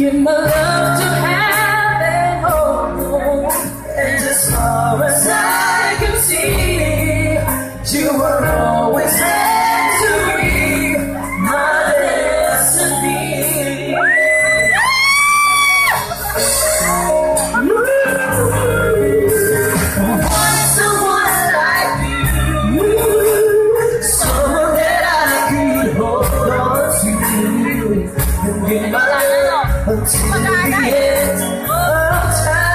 Give my love to heaven, oh, and as far as I can see, you were always meant to be my destiny. Want someone like you, someone that I could hold on to, and give my life until the end of time.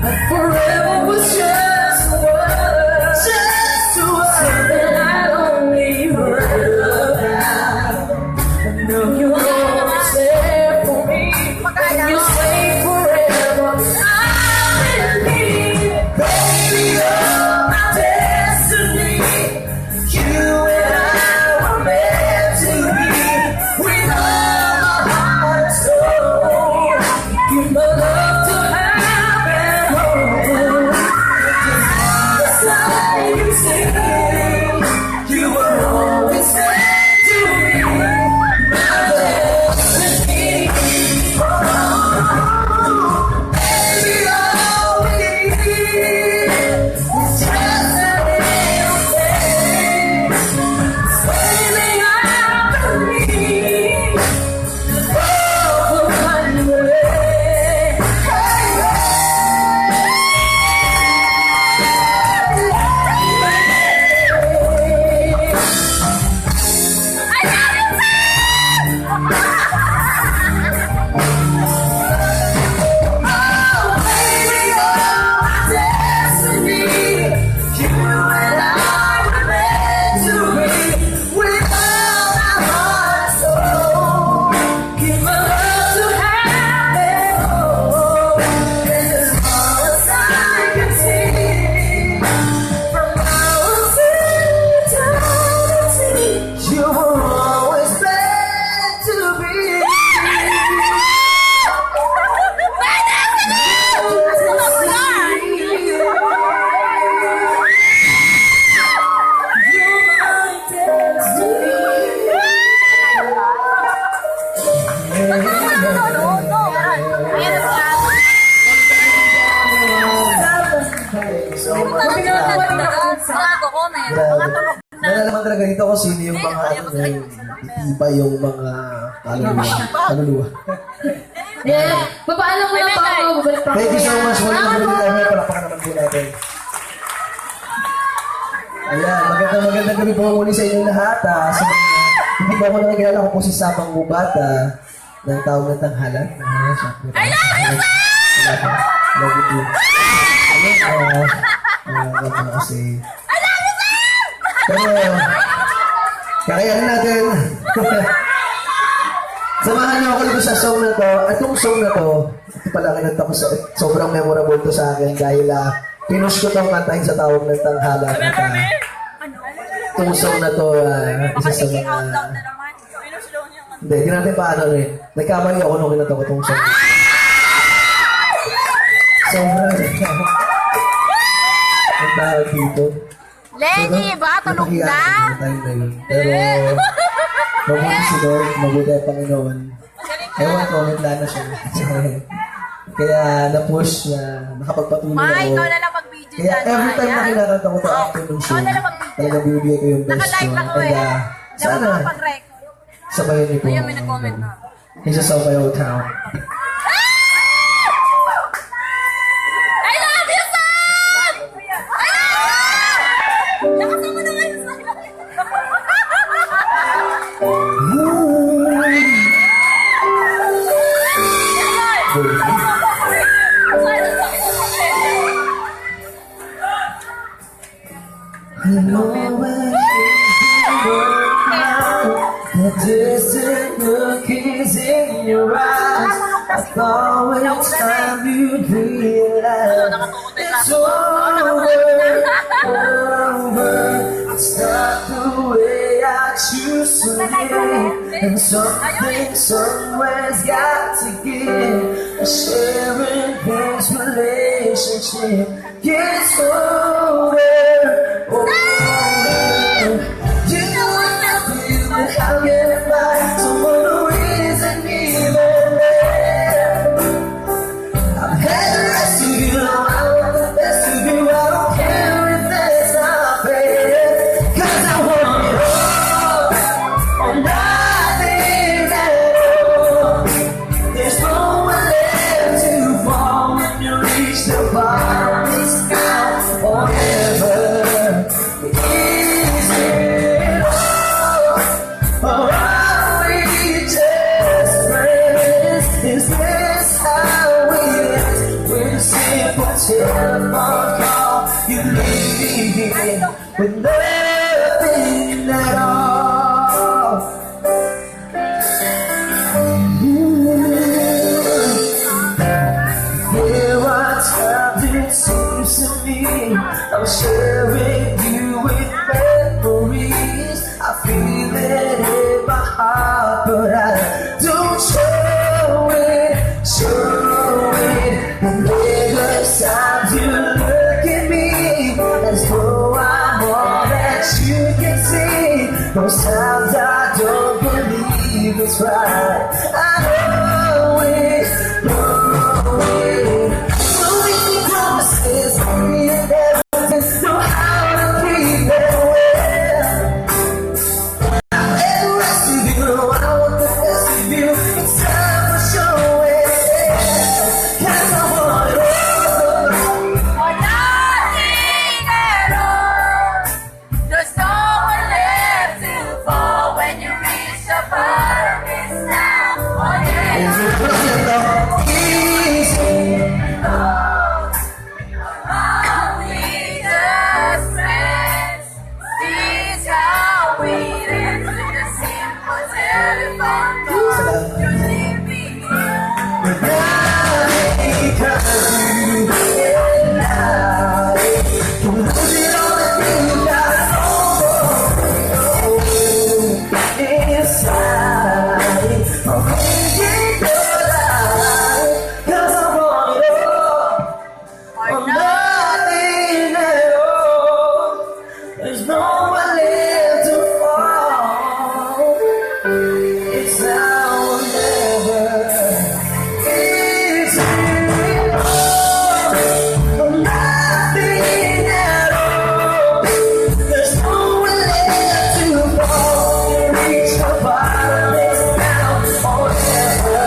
But forever was just a word, something I'd only heard about. I know you're always there for me, and you say forever. I believe, baby, you're my destiny. You and I were meant to be. With all my heart and soul, give my love to heaven, oh, as I can see, you were always meant to be my destiny. Baby, all we need is just a little thing, sailing out to me. Nalalaman talaga dito kung sino yung mga iba yung mga kaluluwa. Yeah, papaalam mo lang pa ako. Babalik pa ako. Thank you so much for yung namin. Palapakan naman po natin. Ayan, magandang gabi po muli sa inyong lahat. Sa mga, hindi ba ako nakikilala ko po si Sabang Bubata ng taong ng tanghalan. I love you, sir! Love you too. Ayun, kasi... Pero, kakayanin natin. Samahan niyo ako dito sa song na to. Itong song na to, ito pala kinanta ko sa, sobrang memorable to sa akin dahil pinush ko itong kantahin sa tawag ng tanghala. Itong song na to, isa sa mga... Hindi, hindi natin paano rin. Nagkamali ako nung kinanta ko itong song. Sobrang... Ang tawag dito. Lenny, ba? Tulog na? Pero, mabuti si Lord, mabuti ang Panginoon. Ewan ko, nagla na siya. Kaya na-push na nakapagpatuloy ako. Ikaw na lang mag-video Kaya every time na kinakanta ko ito after ng show, talagang bibigay ko yung best ko. Kaya, sana, sabayan niyo po. Ayun, may nag-comment na. Isa sa Old Town. The distant look is in your eyes. I thought it's time you realize it's over. It's not the way I choose to live, and something somewhere's got to give. A sharing this relationship gets over. You know I feel it, how can I find someone who really heart, but I don't show it. And every time you look at me, as though I'm all that you can see. Most times I don't believe it's right. I know it, know it. Moving promises, we never just know how to keep it well. And the rest of you, I want the best of you. It's time for showing. 'Cause I want it all. Or nothing at all. There's no one left to fall when you reach the bottom. It's now or never. Easy. Are we just friends? This how we answer the simple telephone call. You leave me or Nothing at all. There's no one left to fall. It's now or never. It's or nothing at all. There's no one left to fall. Reach the bottom. It's now or never.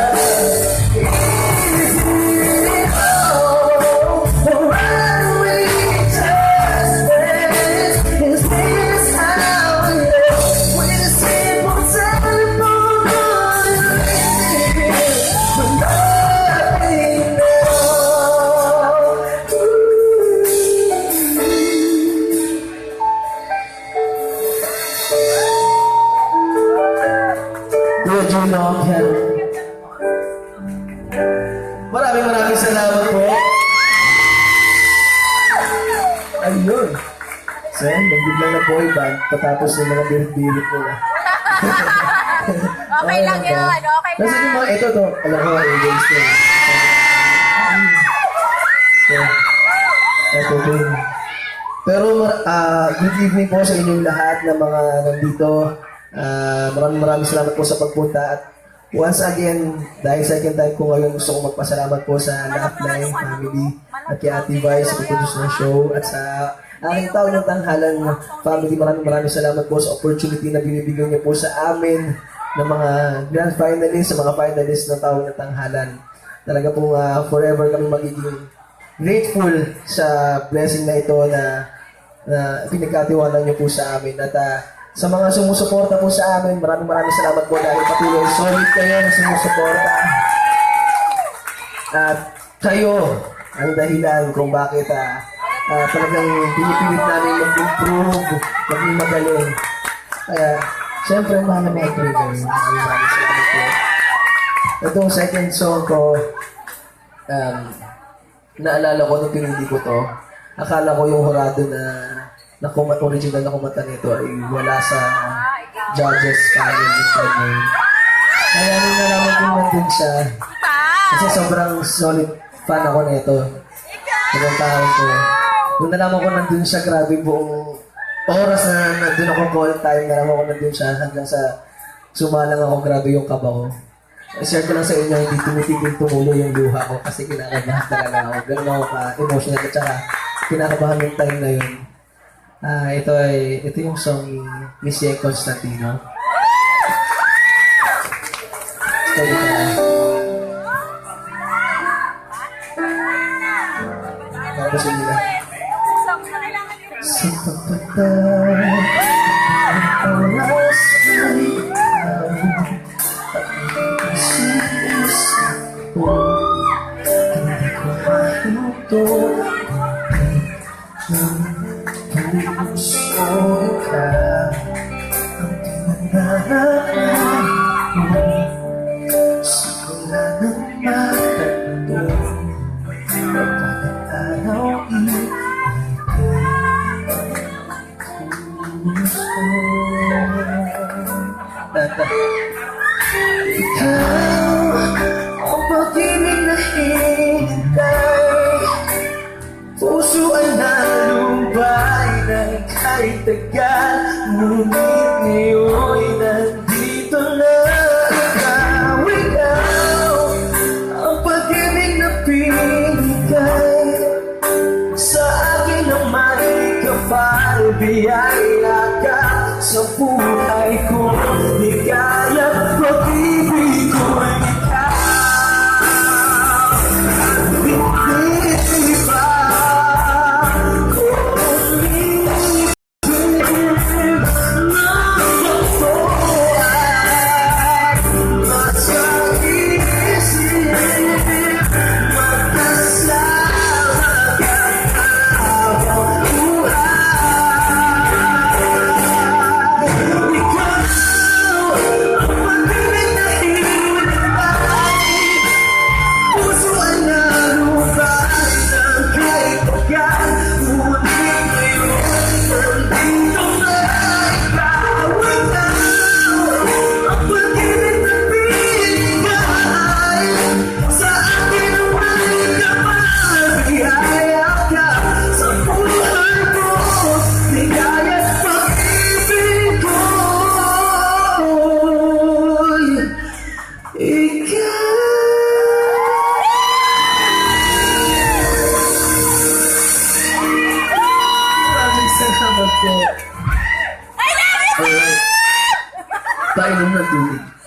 Maraming salamat po. Ayun. So, nagbiglang na boy band patapos ng mga birit-birit nila. Okay lang yun, okay Kasi yung lang. mga ito to, alam ko, engaged to. Ito din. Pero good evening po sa inyong lahat na mga nandito. Maraming salamat po sa pagpunta at once again, dahil second time ko ngayon, gusto ko magpasalamat po sa Laugh-Line family at kay Ate Vi sa pag-produce ng show at sa aking tao ng tanghalan family. Maraming salamat po sa opportunity na binibigyan niyo po sa amin ng mga grand finalists, sa mga finalists ng tao ng tanghalan. Talaga po forever kami magiging grateful sa blessing na ito na pinagkatiwalaan niyo po sa amin. At sa mga sumusuporta po sa amin, maraming salamat po dahil patuloy solid kayo na sumusuporta. At kayo ang dahilan kung bakit talagang pinipilit namin mag-improve, maging magaling. Kaya, siyempre, mahal na mga kayo. Maraming salamat po. Itong second song ko, naalala ko nung pinili ko to, akala ko yung horado na original na kumanta nito ay wala sa judges panel nito. Kaya nung nalaman ko nandun siya, kasi sobrang solid fan ako nito. Ibang taon ko. Nung nalaman ko nandun siya, grabe buong oras na nandun ako call time, nalaman ko nandun siya hanggang sa sumalang ako, grabe yung kaba ko. I-share ko lang sa inyo, hindi tumitigil tumulo yung luha ko kasi kinakabahan talaga ako. Ganun ako ka-emotional at saka kinakabahan yung time na yun. Ito yung song ni Miss Ye Constantino. Sorry ka. Tapos yun nila. Sa pagpatay ang oras ay ikaw at isip-isip ko hindi ko mahinto puso ikaw ang pinananahan ko simula ng matanto pagkakatanaw Ikaw ang pag-ibig na hintay, puso ay nalumbay ng kahit tagal, ngunit ngayon'y nandito na ikaw. Ikaw ang pag-ibig na pinigay sa akin ang may kapal, biyaya ka sa buhay ko. Ligaya pag-ibig ko'y ikaw. Hindi ba salamat po. Tayo na tubig.